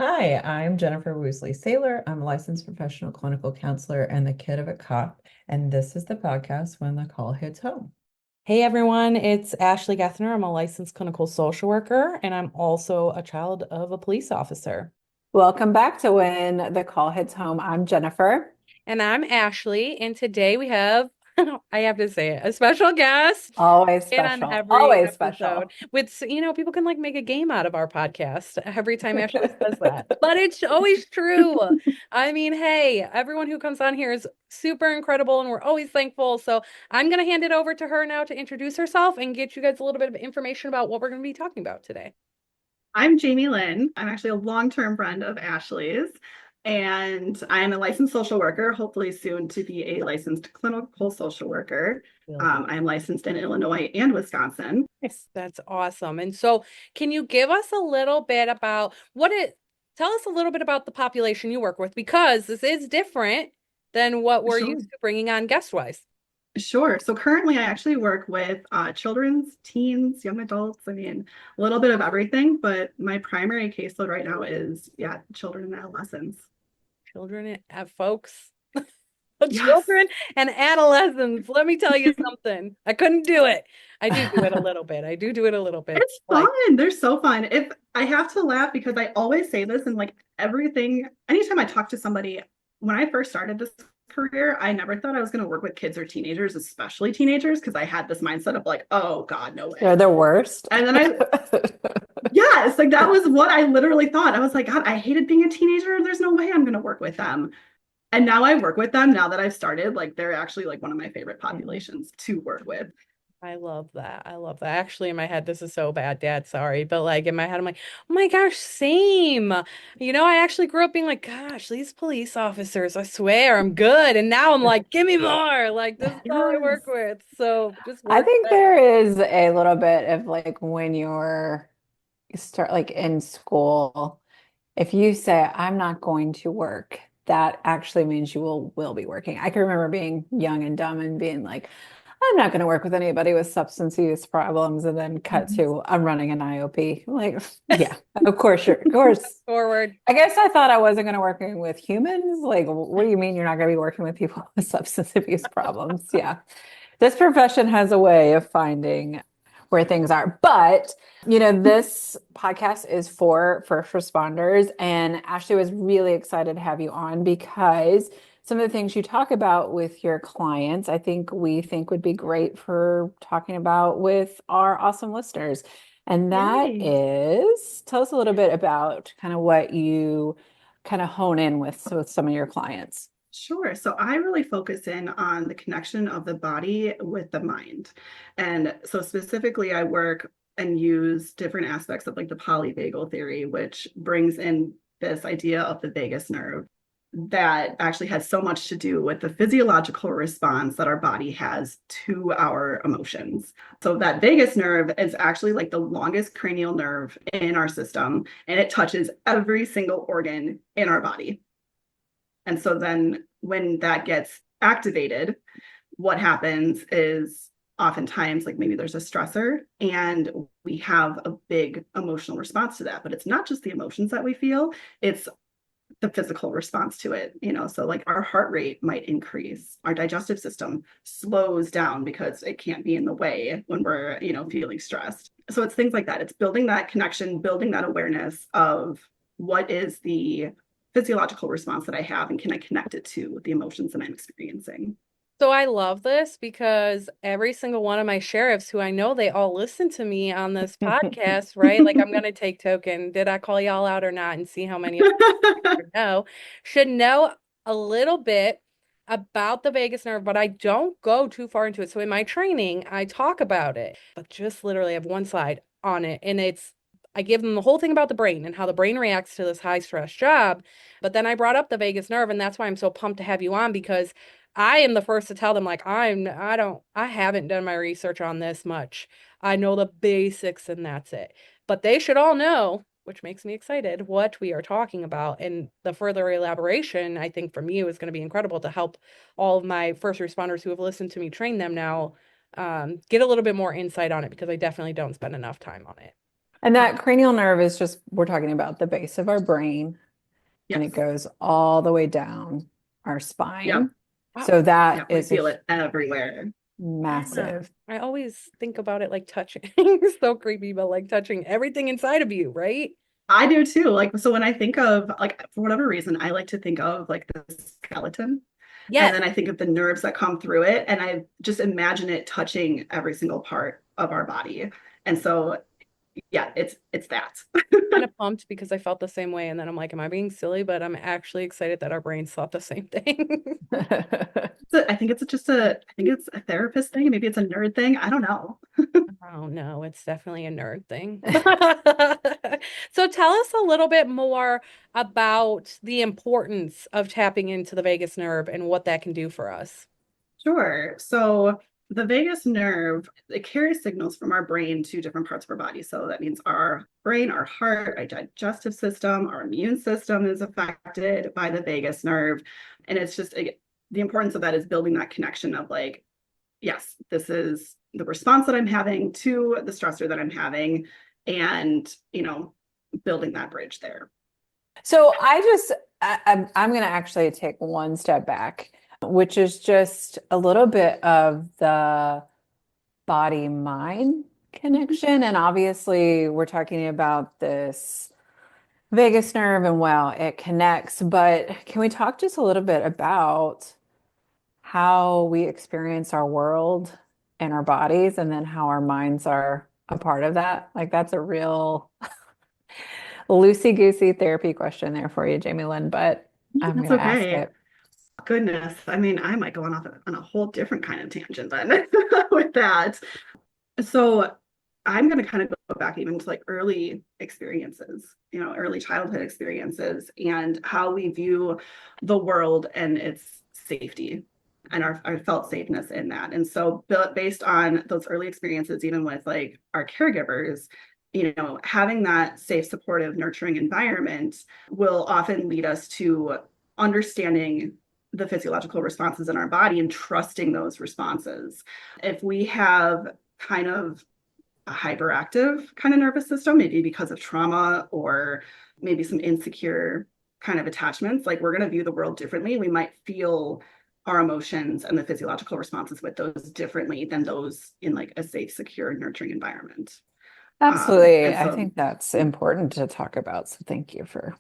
Hi, I'm Jennifer Woosley Saylor. I'm a licensed professional clinical counselor and the kid of a cop, and this is the podcast When the Call Hits Home. Hey everyone, it's Ashley Gethner. I'm a licensed clinical social worker and I'm also a child of a police officer. Welcome back to When the Call Hits Home. I'm Jennifer. And I'm Ashley, and today we have, I have to say it, a special guest Always in on special. every Always episode. special. People can like make a game out of our podcast every time Ashley says that. But it's always true. I mean, hey, everyone who comes on here is super incredible and we're always thankful. So I'm going to hand it over to her now to introduce herself and get you guys a little bit of information about what we're going to be talking about today. I'm Jamie Lynn. I'm actually a long-term friend of Ashley's, and I'm a licensed social worker, hopefully soon to be a licensed clinical social worker. I'm licensed in Illinois and Wisconsin. Yes, that's awesome. And so, can you give us a little bit about tell us a little bit about the population you work with because this is different than what we're Sure. used to bringing on guest-wise. Sure. So currently I actually work with children's, teens, young adults. I mean, a little bit of everything, but my primary caseload right now is, yeah, children and adolescents. Children and folks, Yes. children and adolescents. Let me tell you something. I couldn't do it. I do it a little bit. I do it a little bit. It's Like, fun. They're so fun. If I have to laugh because I always say this and like everything, anytime I talk to somebody, when I first started this career, I never thought I was going to work with kids or teenagers, especially teenagers, because I had this mindset of like, oh God, no way. They're the worst. And then yes, like that was what I literally thought. I was like, God, I hated being a teenager. There's no way I'm going to work with them. And now I work with them now that I've started. Like they're actually like one of my favorite populations to work with. I love that. I love that. Actually, in my head, this is so bad, Dad. Sorry. But like in my head, I'm like, oh my gosh, same. I actually grew up being like, gosh, these police officers, I swear I'm good. And now I'm like, give me more. Like, this is all I work Yes. with. So just I work think better. there is a little bit of like when you start like in school, if you say, I'm not going to work, that actually means you will be working. I can remember being young and dumb and being like, I'm not going to work with anybody with substance use problems, and then cut Mhm. to I'm running an IOP. Like, yeah, of course, of course. Forward. I guess I thought I wasn't going to working with humans. Like, what do you mean you're not going to be working with people with substance abuse problems? Yeah. This profession has a way of finding where things are. But, this podcast is for first responders. And Ashley was really excited to have you on because some of the things you talk about with your clients, we think would be great for talking about with our awesome listeners. And that Yay. is, tell us a little bit about kind of what you kind of hone in with some of your clients. Sure. So I really focus in on the connection of the body with the mind. And so specifically, I work and use different aspects of like the polyvagal theory, which brings in this idea of the vagus nerve that actually has so much to do with the physiological response that our body has to our emotions. So that vagus nerve is actually like the longest cranial nerve in our system, and it touches every single organ in our body. And so then when that gets activated, what happens is oftentimes like maybe there's a stressor and we have a big emotional response to that. But it's not just the emotions that we feel, it's the physical response to it, so like our heart rate might increase, our digestive system slows down because it can't be in the way when we're, feeling stressed. So it's things like that. It's building that connection, building that awareness of what is the physiological response that I have and can I connect it to the emotions that I'm experiencing. So I love this because every single one of my sheriffs who I know they all listen to me on this podcast, right? Like I'm gonna take token. Did I call y'all out or not and see how many of them know should know a little bit about the vagus nerve, but I don't go too far into it. So in my training, I talk about it, but just literally have one slide on it. And I give them the whole thing about the brain and how the brain reacts to this high stress job. But then I brought up the vagus nerve, and that's why I'm so pumped to have you on because I am the first to tell them like I haven't done my research on this much. I know the basics and that's it. But they should all know, which makes me excited, what we are talking about. And the further elaboration, I think from you is going to be incredible to help all of my first responders who have listened to me train them now get a little bit more insight on it because I definitely don't spend enough time on it. And that cranial nerve is just, we're talking about the base of our brain, and it Yes. goes all the way down our Yep. spine. Wow. So that Yep. We is a feel it everywhere. Yeah. massive. I always think about it like touching. So creepy, but like touching everything inside of you, right? I do too. Like, so when I think of, like, for whatever reason, I like to think of like the skeleton. And Yes. then I think of the nerves that come through it. And I just imagine it touching every single part of our body. And so, yeah, it's that. Kind of pumped because I felt the same way. And then I'm like, am I being silly? But I'm actually excited that our brains thought the same thing. I think it's a therapist thing. Maybe it's a nerd thing. I don't know. Oh no, it's definitely a nerd thing. So tell us a little bit more about the importance of tapping into the vagus nerve and what that can do for us. Sure. So the vagus nerve, it carries signals from our brain to different parts of our body. So that means our brain, our heart, our digestive system, our immune system is affected by the vagus nerve. And it's just the importance of that is building that connection of like, yes, this is the response that I'm having to the stressor that I'm having, and, building that bridge there. So I'm going to actually take one step back, which is just a little bit of the body mind connection. And obviously, we're talking about this vagus nerve and wow, it connects. But can we talk just a little bit about how we experience our world and our bodies, and then how our minds are a part of that? Like, that's a real loosey-goosey therapy question there for you, Jamie Lynn, but I'm That's going to ask okay. it. Goodness. I mean, I might go on a whole different kind of tangent then with that. So I'm going to kind of go back even to like early experiences, early childhood experiences, and how we view the world and its safety and our felt safeness in that. And so based on those early experiences, even with like our caregivers, having that safe, supportive, nurturing environment will often lead us to understanding the physiological responses in our body and trusting those responses. If we have kind of a hyperactive kind of nervous system, maybe because of trauma or maybe some insecure kind of attachments, like we're going to view the world differently. We might feel our emotions and the physiological responses with those differently than those in like a safe, secure, nurturing environment. Absolutely. And I so, think that's important to talk about. So thank you for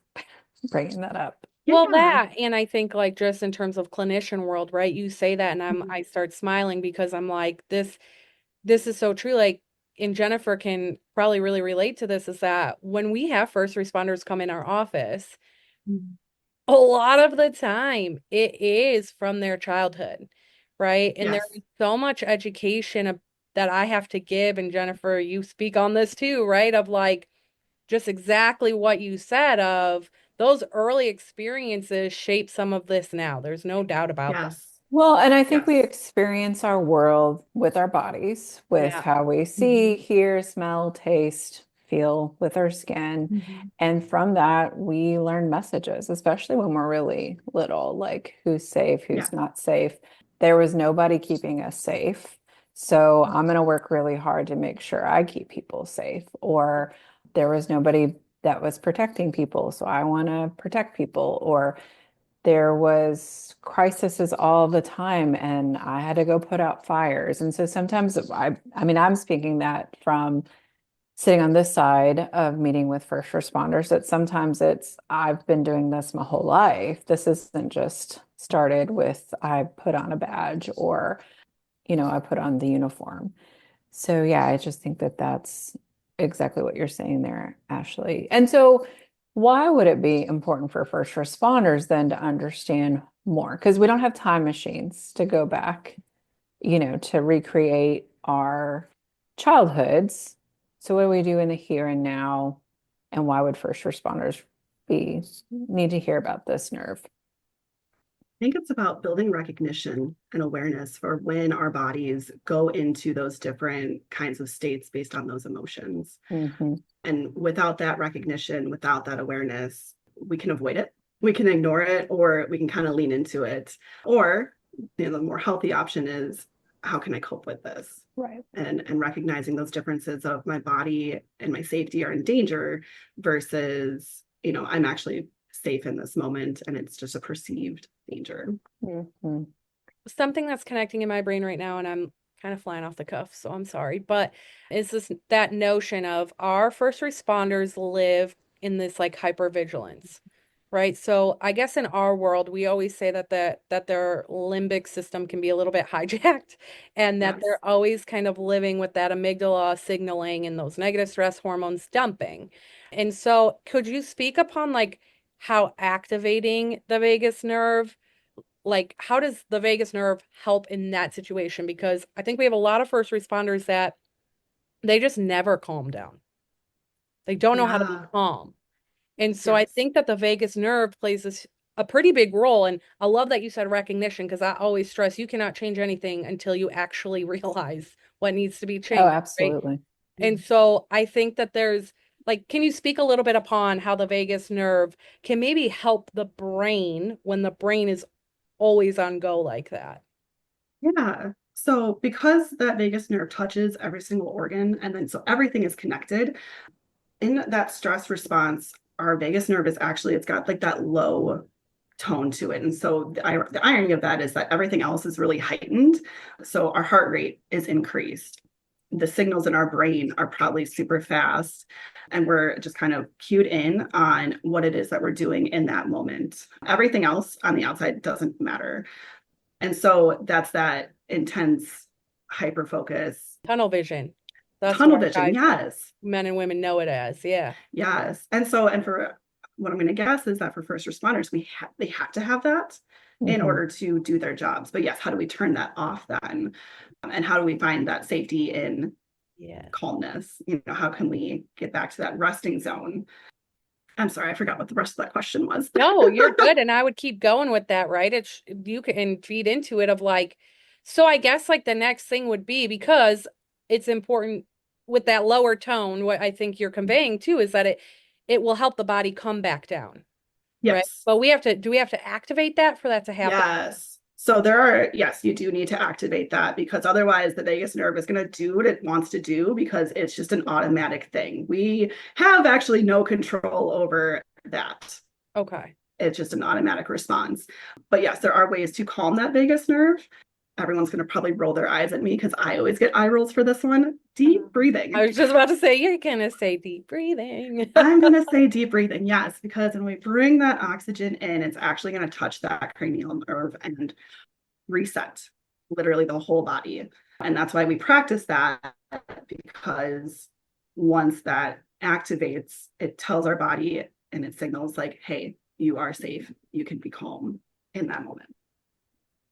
bringing that up. Well, yeah, that, and I think like just in terms of clinician world, right? You say that and I start smiling because I'm like, this is so true. Like, and Jennifer can probably really relate to this, is that when we have first responders come in our office, a lot of the time it is from their childhood, right? And there yes, is so much education that I have to give, and Jennifer, you speak on this too, right? Of like just exactly what you said of those early experiences shape some of this now. There's no doubt about that. yes, Well, and I think we yes, experience our world with our bodies, with Yeah. how we see, hear, smell, taste, feel with our skin. And from that, we learn messages, especially when we're really little, like who's safe, yeah, who's not safe. There was nobody keeping us safe. So I'm going to work really hard to make sure I keep people safe. Or there was nobody that was protecting people. So I want to protect people. Or there was crises all the time and I had to go put out fires. And so sometimes I mean, I'm speaking that from sitting on this side of meeting with first responders, that sometimes I've been doing this my whole life. This isn't just started with I put on a badge or, I put on the uniform. So yeah, I just think that that's exactly what you're saying there, Ashley. And so why would it be important for first responders then to understand more? Because we don't have time machines to go back, to recreate our childhoods. So what do we do in the here and now? And why would first responders need to hear about this nerve? I think it's about building recognition and awareness for when our bodies go into those different kinds of states based on those emotions. Mm-hmm. And without that recognition, without that awareness, we can avoid it. We can ignore it, or we can kind of lean into it. Or, the more healthy option is, how can I cope with this? Right. and recognizing those differences of my body and my safety are in danger versus, I'm actually safe in this moment and it's just a perceived danger. Mhm. Something that's connecting in my brain right now, and I'm kind of flying off the cuff, so I'm sorry, but is that notion of our first responders live in this like hypervigilance, right? So I guess in our world, we always say that their limbic system can be a little bit hijacked, and that Yes. they're always kind of living with that amygdala signaling and those negative stress hormones dumping. And so could you speak upon like how activating the vagus nerve, like how does the vagus nerve help in that situation? Because I think we have a lot of first responders that they just never calm down. They don't know how to be Yeah. calm. And so I Yes. think that the vagus nerve plays a pretty big role. And I love that you said recognition, because I always stress you cannot change anything until you actually realize what needs to be Oh, changed, right? absolutely. And so I think that there's like, can you speak a little bit upon how the vagus nerve can maybe help the brain when the brain is always on go like that? Yeah. So because that vagus nerve touches every single organ, and then so everything is connected, in that stress response, our vagus nerve is actually, it's got like that low tone to it. And so the irony of that is that everything else is really heightened. So our heart rate is increased. The signals in our brain are probably super fast. And we're just kind of cued in on what it is that we're doing in that moment. Everything else on the outside doesn't matter. And so that's that intense hyper focus, Tunnel vision. That's tunnel what vision. guys, Yes. men and women know it as. Yeah. Yes. And so, and for what I'm going to guess is that for first responders, they have to have that in Mhm. order to do their jobs. But yes, how do we turn that off then? And how do we find that safety in Yeah. calmness? How can we get back to that resting zone? I'm sorry, I forgot what the rest of that question was. No, you're good. And I would keep going with that, right? It's you can feed into it of like, so I guess like the next thing would be, because it's important with that lower tone, what I think you're conveying too is that it will help the body come back down, right? Yes. But do we have to activate that for that to happen? Yes. So yes, you do need to activate that because otherwise the vagus nerve is going to do what it wants to do because it's just an automatic thing. We have actually no control over that. Okay. It's just an automatic response. But yes, there are ways to calm that vagus nerve. Everyone's going to probably roll their eyes at me because I always get eye rolls for this one. Deep breathing. I was just about to say, you're gonna say deep breathing. I'm going to say deep breathing, yes, because when we bring that oxygen in, it's actually going to touch that cranial nerve and reset literally the whole body. And that's why we practice that, because once that activates, it tells our body and it signals like, hey, you are safe. You can be calm in that moment.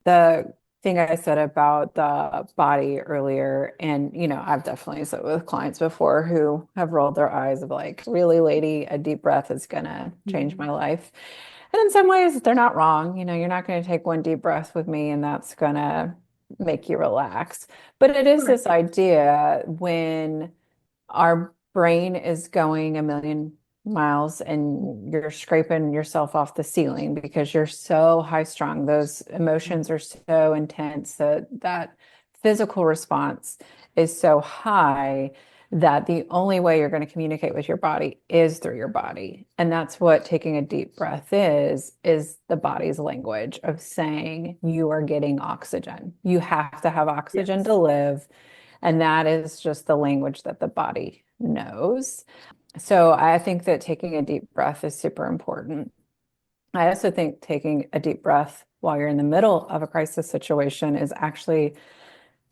The thing I said about the body earlier, and I've definitely said with clients before who have rolled their eyes of like, really, lady, a deep breath is gonna change my life. And in some ways, they're not wrong. You're not going to take one deep breath with me and that's going to make you relax. But it is this idea when our brain is going a million miles and you're scraping yourself off the ceiling because you're so high strung. Those emotions are so intense that physical response is so high that the only way you're going to communicate with your body is through your body. And that's what taking a deep breath is the body's language of saying you are getting oxygen. You have to have oxygen Yes. to live. And that is just the language that the body knows. So I think that taking a deep breath is super important. I also think taking a deep breath while you're in the middle of a crisis situation is actually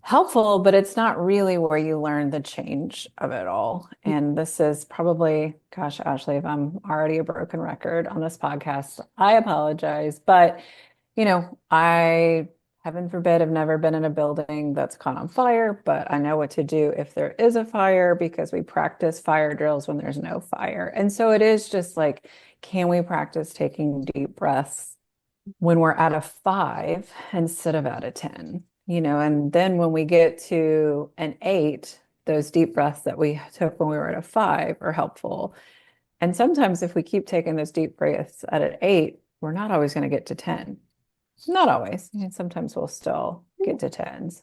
helpful, but it's not really where you learn the change of it all. And this is probably, gosh, Ashley, if I'm already a broken record on this podcast, I apologize. But, I, heaven forbid, have never been in a building that's caught on fire, but I know what to do if there is a fire because we practice fire drills when there's no fire. And so it is just like, can we practice taking deep breaths when we're at a 5 instead of at a 10? And then when we get to an 8, those deep breaths that we took when we were at a 5 are helpful. And sometimes if we keep taking those deep breaths at an 8, we're not always going to get to 10. Not always. Sometimes we'll still get to 10s.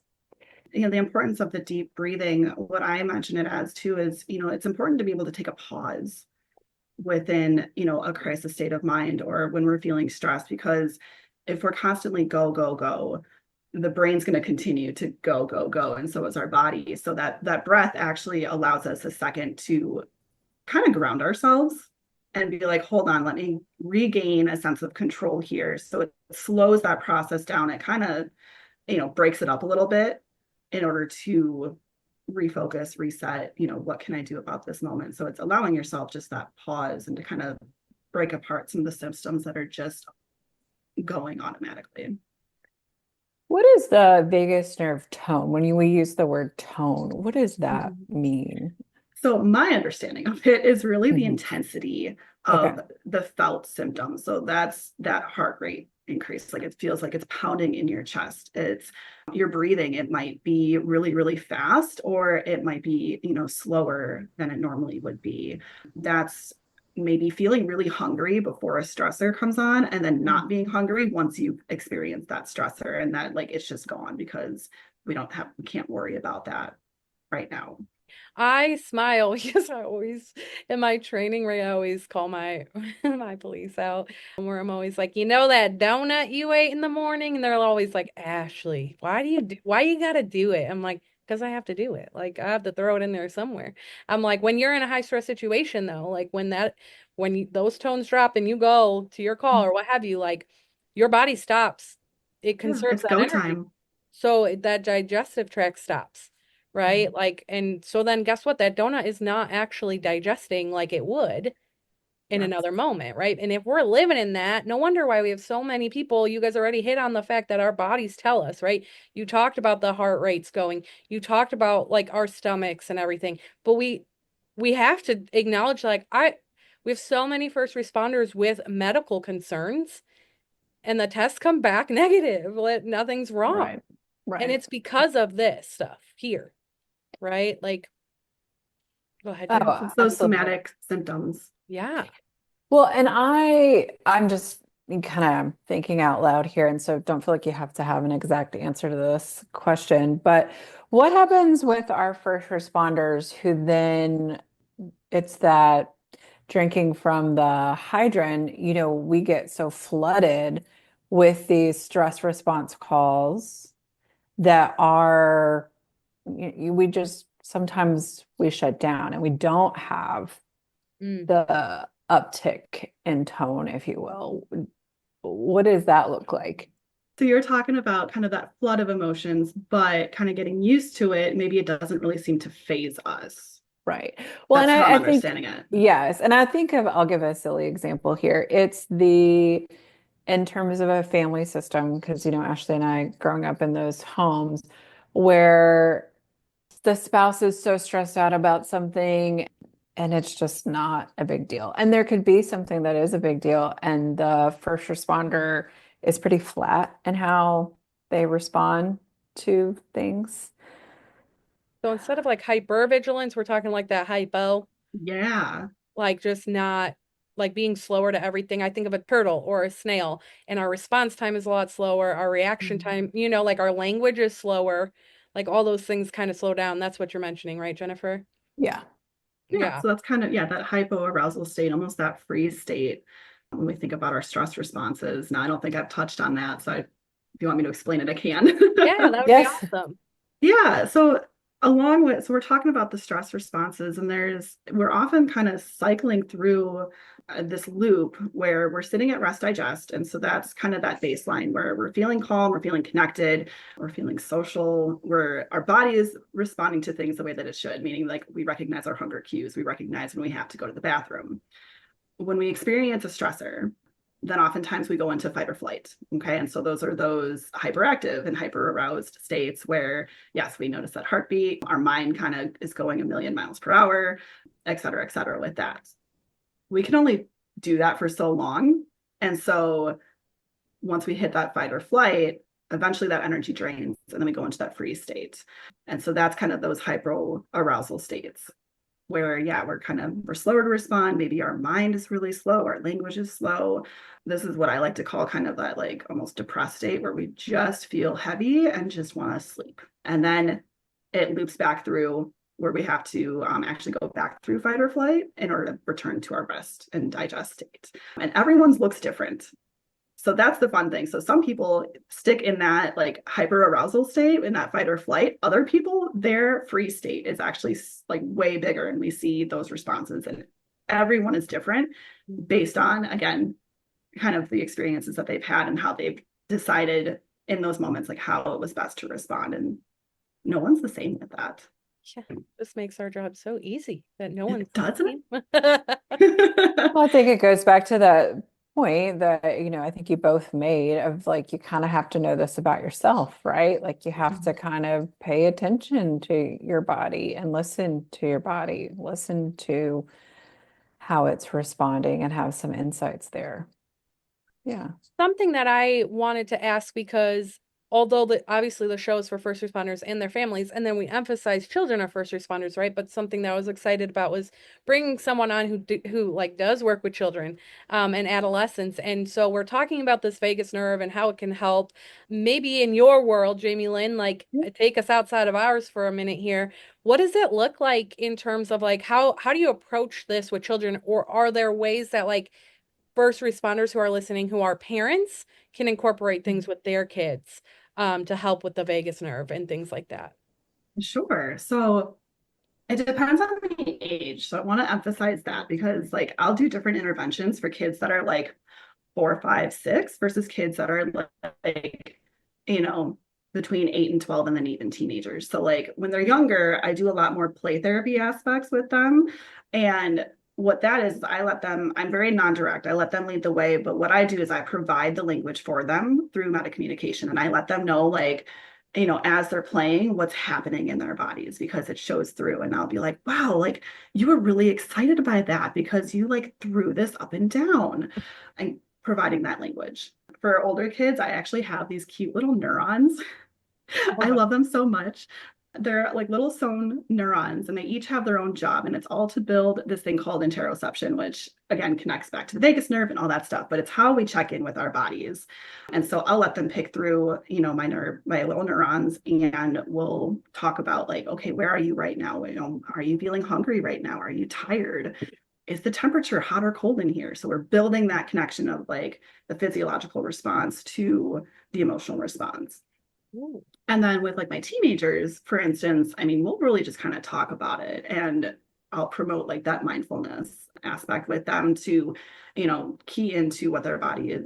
The importance of the deep breathing, what I imagine it as too is, it's important to be able to take a pause within, a crisis state of mind or when we're feeling stressed, because if we're constantly go, go, go, the brain's going to continue to go, go, go. And so is our body. So that breath actually allows us a second to kind of ground ourselves and be like, hold on, let me regain a sense of control here. So it slows that process down. It kind of, breaks it up a little bit in order to refocus, reset, what can I do about this moment? So it's allowing yourself just that pause and to kind of break apart some of the systems that are just going automatically. What is the vagus nerve tone? When we use the word tone, what does that mean? So my understanding of it is really the Mhm. intensity Okay. of the felt symptoms. So that's that heart rate increase. Like it feels like it's pounding in your chest. It's your breathing. It might be really, really fast, or it might be, slower than it normally would be. That's maybe feeling really hungry before a stressor comes on, and then not being hungry once you've experienced that stressor, and that like it's just gone because we can't worry about that right now. I smile because I always, in my training, right, I always call my my police out where I'm always like, that donut you ate in the morning? And they're always like, Ashley, why you gotta do it? I'm like, because I have to do it. Like I have to throw it in there somewhere. I'm like, when you're in a high stress situation though, like those tones drop and you go to your call or what have you, like your body stops. It Yeah, conserves it's that go energy. time. So that digestive tract stops. Right? Like, and so then guess what? That donut is not actually digesting like it would in Yes. another moment, right? And if we're living in that, no wonder why we have so many people. You guys already hit on the fact that our bodies tell us, right? You talked about the heart rates going, you talked about like our stomachs and everything, but we have to acknowledge we have so many first responders with medical concerns and the tests come back negative, nothing's wrong. Right. And Right. it's because of this stuff here, right? Like, go ahead, Jen. Oh, It's those absolutely. somatic symptoms. Yeah. Well, and I'm just kind of thinking out loud here, and so don't feel like you have to have an exact answer to this question. But what happens with our first responders who then it's that drinking from the hydrant, we get so flooded with these stress response calls that are we just sometimes we shut down and we don't have Mm. the uptick in tone, if you will. What does that look like? So you're talking about kind of that flood of emotions, but kind of getting used to it. Maybe it doesn't really seem to phase us. Right. Well, and That's how I'm I think, understanding it. yes, and I'll give a silly example here. In terms of a family system, because, Ashley and I growing up in those homes where the spouse is so stressed out about something and it's just not a big deal. And there could be something that is a big deal, and the first responder is pretty flat in how they respond to things. So instead of like hypervigilance, we're talking like that hypo, Yeah. like just not like being slower to everything. I think of a turtle or a snail, and our response time is a lot slower. Our reaction time, like our language is slower. Like all those things kind of slow down. That's what you're mentioning, right, Jennifer? Yeah. Yeah. Yeah. So that's kind of, that hypoarousal state, almost that freeze state when we think about our stress responses. Now, I don't think I've touched on that. So if you want me to explain it, I can. Yeah, that would be Yes. awesome. Yeah. So we're talking about the stress responses, and we're often kind of cycling through this loop where we're sitting at rest digest. And so that's kind of that baseline where we're feeling calm, we're feeling connected, we're feeling social, where our body is responding to things the way that it should, meaning like we recognize our hunger cues, we recognize when we have to go to the bathroom. When we experience a stressor, then oftentimes we go into fight or flight. Okay. And so those are those hyperactive and hyper aroused states where, yes, we notice that heartbeat, our mind kind of is going a million miles per hour, et cetera, with that. We can only do that for so long. And so once we hit that fight or flight, eventually that energy drains and then we go into that freeze state. And so that's kind of those hyper arousal states. where, yeah, we're slower to respond. Maybe our mind is really slow, our language is slow. This is what I like to call kind of that like almost depressed state where we just feel heavy and just want to sleep. And then it loops back through where we have to actually go back through fight or flight in order to return to our rest and digest state. And everyone's looks different. So that's the fun thing. So some people stick in that like hyper arousal state, in that fight or flight. Other people, their free state is actually like way bigger, and we see those responses. And everyone is different based on, again, kind of the experiences that they've had and how they've decided in those moments, like how it was best to respond. And no one's the same with that. Yeah, this makes our job so easy that no one's Doesn't it? Well, I think it goes back to that point that, you know, I think you both made of like, you kind of have to know this about yourself, right? Like you have to kind of pay attention to your body and listen to your body, listen to how it's responding and have some insights there. Yeah. Something that I wanted to ask, because although obviously the show is for first responders and their families, and then we emphasize children are first responders, right? But something that I was excited about was bringing someone on who like does work with children and adolescents. And so we're talking about this vagus nerve and how it can help. Maybe in your world, Jamie Lynn, like take us outside of ours for a minute here. What does it look like in terms of like how do you approach this with children, or are there ways that like first responders who are listening, who are parents, can incorporate things with their kids to help with the vagus nerve and things like that? Sure. So it depends on the age. So I want to emphasize that, because like I'll do different interventions for kids that are like 4, 5, 6 versus kids that are like, you know, between 8 and 12, and then even teenagers. So like when they're younger, I do a lot more play therapy aspects with them. And what that is I let them, I'm very non-direct. I let them lead the way. But what I do is I provide the language for them through meta communication. And I let them know, like, you know, as they're playing, what's happening in their bodies, because it shows through. And I'll be like, wow, like you were really excited by that because you like threw this up and down, and providing that language. For older kids, I actually have these cute little neurons. I love them so much. They're like little sewn neurons, and they each have their own job. And it's all to build this thing called interoception, which again connects back to the vagus nerve and all that stuff. But it's how we check in with our bodies. And so I'll let them pick through, you know, my little neurons, and we'll talk about like, okay, where are you right now? You know, are you feeling hungry right now? Are you tired? Is the temperature hot or cold in here? So we're building that connection of like the physiological response to the emotional response. Ooh. And then with like my teenagers, for instance, I mean, we'll really just kind of talk about it, and I'll promote like that mindfulness aspect with them to, you know, key into what their body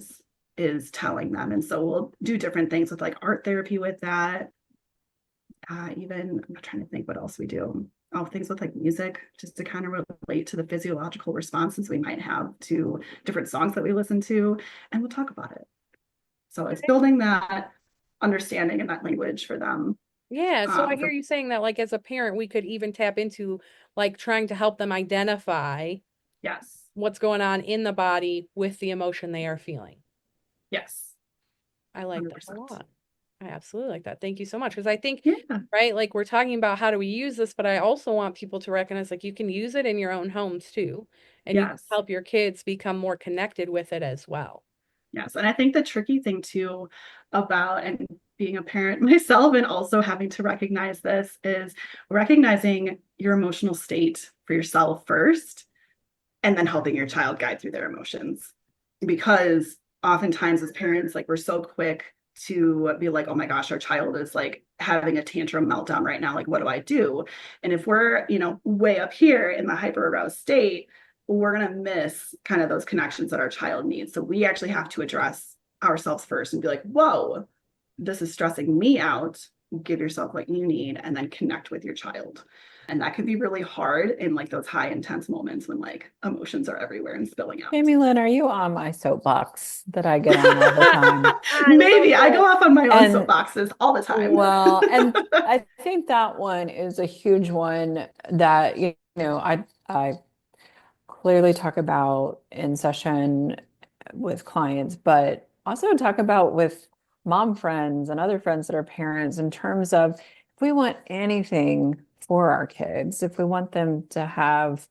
is telling them. And so we'll do different things with like art therapy with that. Even I'm trying to think what else we do. Oh, things with like music, just to kind of relate to the physiological responses we might have to different songs that we listen to, and we'll talk about it. So it's building that understanding and that language for them. Yeah, so I hear you saying that like as a parent, we could even tap into like trying to help them identify Yes. what's going on in the body with the emotion they are feeling. Yes. I like that a 100%. lot. I absolutely like that. Thank you so much. Because I think, Yeah. right, like we're talking about how do we use this, but I also want people to recognize like you can use it in your own homes too. And you can Yes. help your kids become more connected with it as well. Yes. And I think the tricky thing too about, and being a parent myself and also having to recognize this, is recognizing your emotional state for yourself first, and then helping your child guide through their emotions. Because oftentimes as parents, like we're so quick to be like, oh my gosh, our child is like having a tantrum meltdown right now. Like, what do I do? And if we're, you know, way up here in the hyper aroused state, we're going to miss kind of those connections that our child needs. So we actually have to address ourselves first and be like, whoa, this is stressing me out. Give yourself what you need, and then connect with your child. And that can be really hard in like those high intense moments when like emotions are everywhere and spilling out. Jamie Lynn, are you on my soapbox that I get on all the time? Maybe I go off on my own And soapboxes all the time. well, and I think that one is a huge one that, you know, I clearly talk about in session with clients, but also talk about with mom friends and other friends that are parents, in terms of if we want anything for our kids, if we want them to have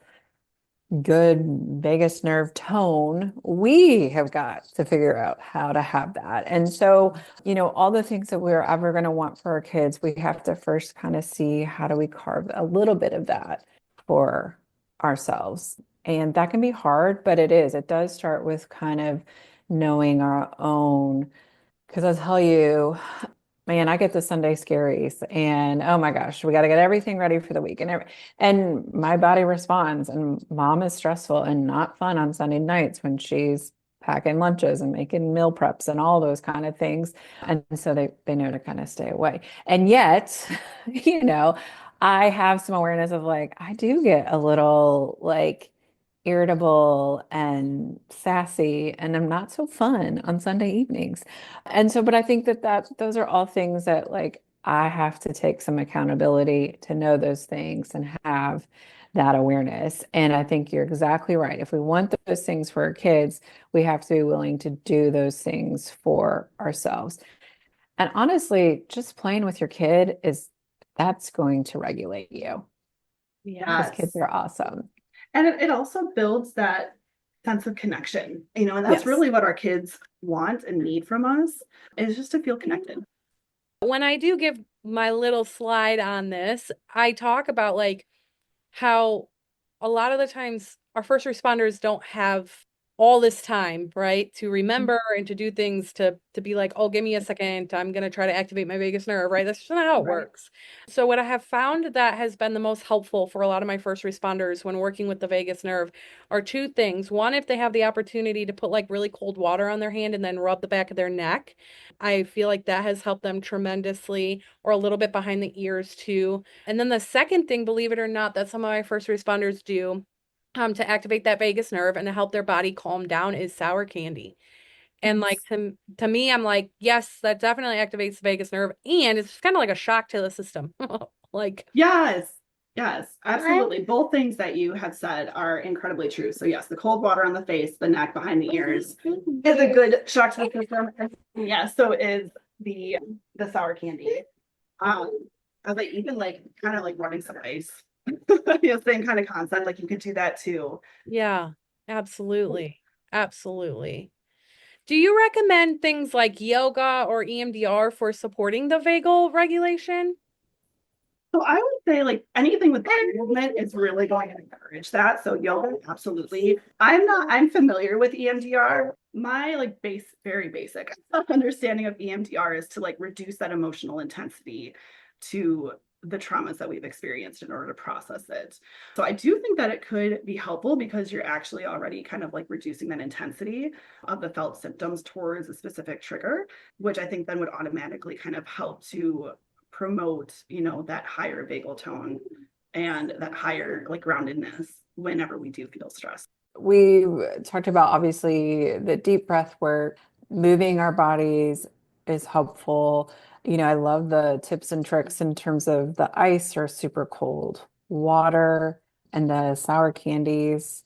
good vagus nerve tone, we have got to figure out how to have that. And so, all the things that we're ever going to want for our kids, we have to first kind of see how do we carve a little bit of that for ourselves. And that can be hard, but it does start with kind of knowing our own. Because I'll tell you, man, I get the Sunday scaries, and oh my gosh, we got to get everything ready for the week, and my body responds. And mom is stressful and not fun on Sunday nights when she's packing lunches and making meal preps and all those kind of things. And so they know to kind of stay away. And yet, I have some awareness of like I do get a little like irritable and sassy, and I'm not so fun on Sunday evenings. And so, but I think that those are all things that like I have to take some accountability to know those things and have that awareness. And I think you're exactly right. If we want those things for our kids, we have to be willing to do those things for ourselves. And honestly, just playing with your kid that's going to regulate you. Because kids Yes. are awesome. And it also builds that sense of connection, and that's Yes. really what our kids want and need from us, is just to feel connected. When I do give my little slide on this, I talk about like how a lot of the times our first responders don't have all this time, right, to remember and to do things to be like, oh, give me a second, I'm going to try to activate my vagus nerve, right? That's just not how it Right. works. So what I have found that has been the most helpful for a lot of my first responders when working with the vagus nerve are two things. One, if they have the opportunity to put like really cold water on their hand and then rub the back of their neck, I feel like that has helped them tremendously, or a little bit behind the ears too. And then the second thing, believe it or not, that some of my first responders do to activate that vagus nerve and to help their body calm down is sour candy. And like to me, I'm like, yes, that definitely activates the vagus nerve, and it's kind of like a shock to the system. Like, Yes, absolutely. Both things that you have said are incredibly true. So yes, the cold water on the face, the neck, behind the ears is a good shock to the system. And yeah, so is the sour candy. I was like, even like kind of like running some ice. Same kind of concept. Like you could do that too. yeah, absolutely. Absolutely. Do you recommend things like yoga or EMDR for supporting the vagal regulation? So I would say like anything with body movement is really going to encourage that. So yoga, absolutely. I'm familiar with EMDR. My like very basic understanding of EMDR is to like reduce that emotional intensity to the traumas that we've experienced in order to process it. So I do think that it could be helpful because you're actually already kind of like reducing that intensity of the felt symptoms towards a specific trigger, which I think then would automatically kind of help to promote, that higher vagal tone and that higher like groundedness whenever we do feel stressed. We talked about obviously the deep breath work, moving our bodies is helpful. I love the tips and tricks in terms of the ice or super cold water and the sour candies.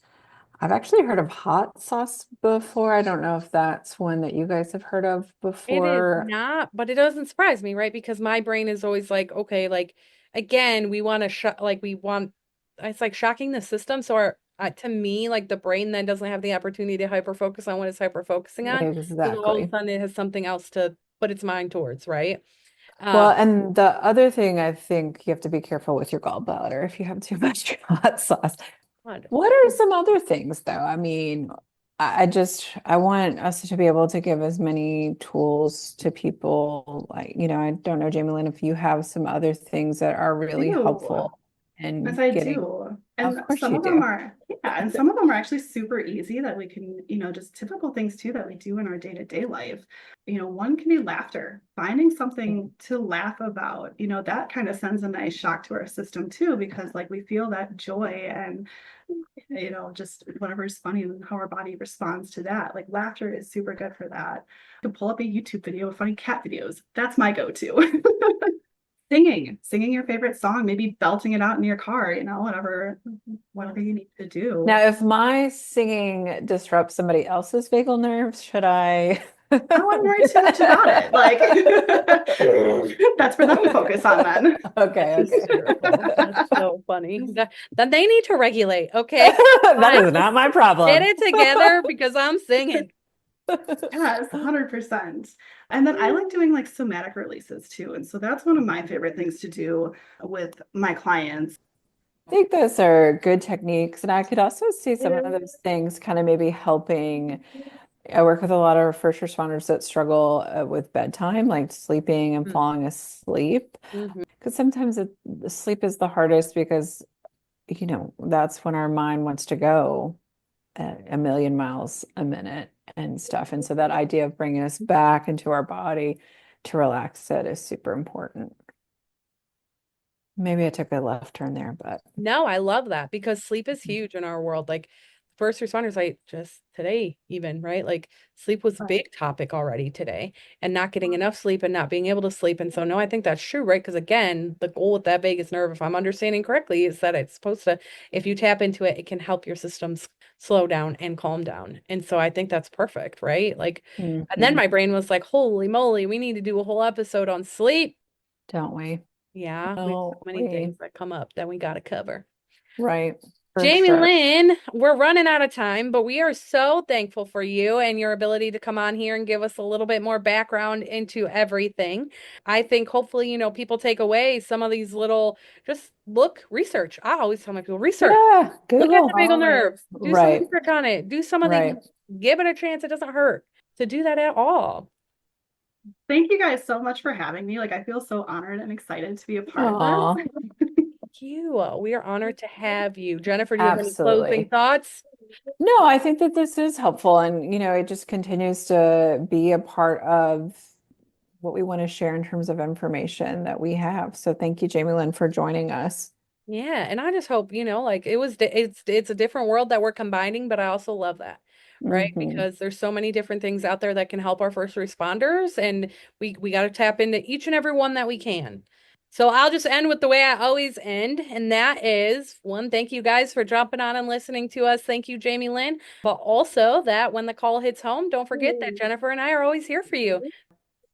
I've actually heard of hot sauce before. I don't know if that's one that you guys have heard of It is before. not, but it doesn't surprise me, right? Because my brain is always like, okay, like again, we want to it's like shocking the system. So to me, like the brain then doesn't have the opportunity to hyper focus on what it's hyper focusing on. So all of a Exactly. sudden it has something else to put its mind towards, right? Well, Um, and the other thing I think you have to be careful with your gallbladder if you have too much hot sauce. God. What are some other things though? I mean, I want us to be able to give as many tools to people. Like, I don't know, Jamie Lynn, if you have some other things that are really Do. helpful Yes, in I getting, do. of And course some you of them do. are, yeah, and some of them are actually super easy that we can, just typical things too that we do in our day-to-day life. One can be laughter, finding something to laugh about, that kind of sends a nice shock to our system too, because like we feel that joy and, just whatever is funny and how our body responds to that. Like laughter is super good for that. You can pull up a YouTube video of funny cat videos. That's my go-to. Singing your favorite song, maybe belting it out in your car, whatever you need to do. Now, if my singing disrupts somebody else's vagal nerves, should I I wouldn't worry too much about it. Like that's for them to focus on then. Okay, okay. Hysterical. That's so funny. Then they need to regulate, okay? That is not my Get problem. it together because I'm singing. Yes, 100%. And then I like doing like somatic releases too. And so that's one of my favorite things to do with my clients. I think those are good techniques. And I could also see some of those things kind of maybe helping. I work with a lot of first responders that struggle with bedtime, like sleeping and Mm. falling asleep. Mhm. Because sometimes the sleep is the hardest because, that's when our mind wants to go at a million miles a minute and stuff. And so that idea of bringing us back into our body to relax it is super important. Maybe I took a left turn there, but No, I love that because sleep is huge in our world. Like first responders, like just today, even, right? Like sleep was a big topic already today and not getting enough sleep and not being able to sleep. And so, no, I think that's true, right? Because again, the goal with that vagus nerve, if I'm understanding correctly, is that it's supposed to, if you tap into it, it can help your systems slow down and calm down. And so I think that's perfect, right? Like, and then Mhm. my brain was like, holy moly, we need to do a whole episode on sleep. Don't we? Yeah, we have so Don't many we? things that come up that we got to cover. Right, for Jamie sure. Lynn, we're running out of time, but we are so thankful for you and your ability to come on here and give us a little bit more background into everything. I think hopefully, people take away some of these little, just look, research. I always tell my people, research. Yeah, Look at the Google. vagal Always. nerve. Do some Right, research on it. Do some of right. the, give it a chance. It doesn't hurt to do that at all. Thank you guys so much for having me. Like I feel so honored and excited to be a part of Aw, this. Thank you. We are honored to have you. Jennifer, do you have any closing absolutely. thoughts? No, I think that this is helpful and it just continues to be a part of what we want to share in terms of information that we have. So thank you, Jamie Lynn, for joining us. Yeah, and I just hope, like it's a different world that we're combining, but I also love that, right? Hmm. Because there's so many different things out there that can help our first responders and we got to tap into each and every one that we can. So I'll just end with the way I always end, and that is one, thank you guys for jumping on and listening to us. Thank you, Jamie Lynn. But also that when the call hits home, don't forget that Jennifer and I are always here for you.